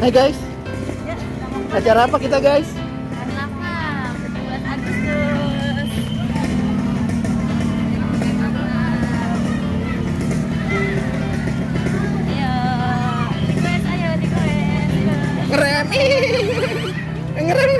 Hai guys, acara apa kita guys? Karang, 17 Agustus. Ayo, request. Ngerem, ngerem.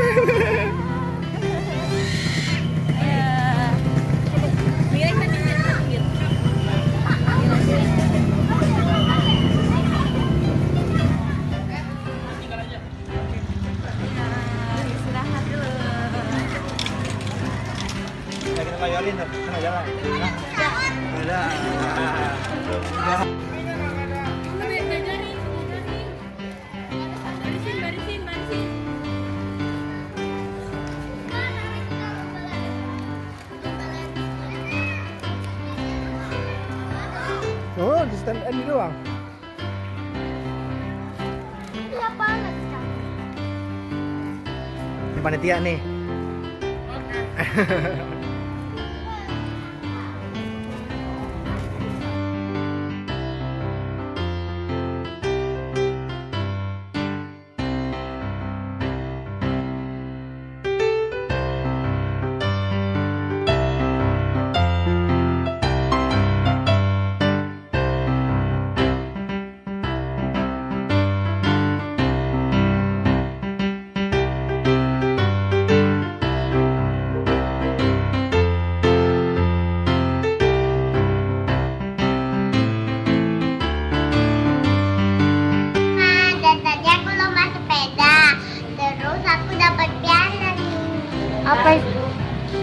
Yolin, tengah jalan. Udah. Barisin. Oh, di stand ini doang. Iya panas kan. Ini panitia nih. Apa?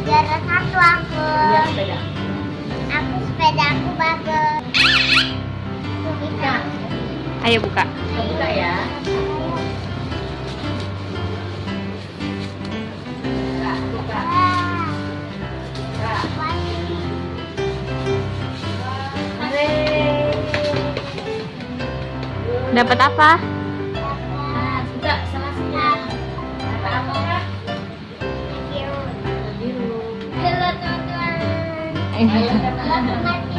Juara 1 aku. Iya, sepeda. Sepeda aku bagus. Bisa. Ayo buka. Buka ya. Buka. Dapat apa? Buka selasinya. Dapat apa? Halo teman-teman. Ayo.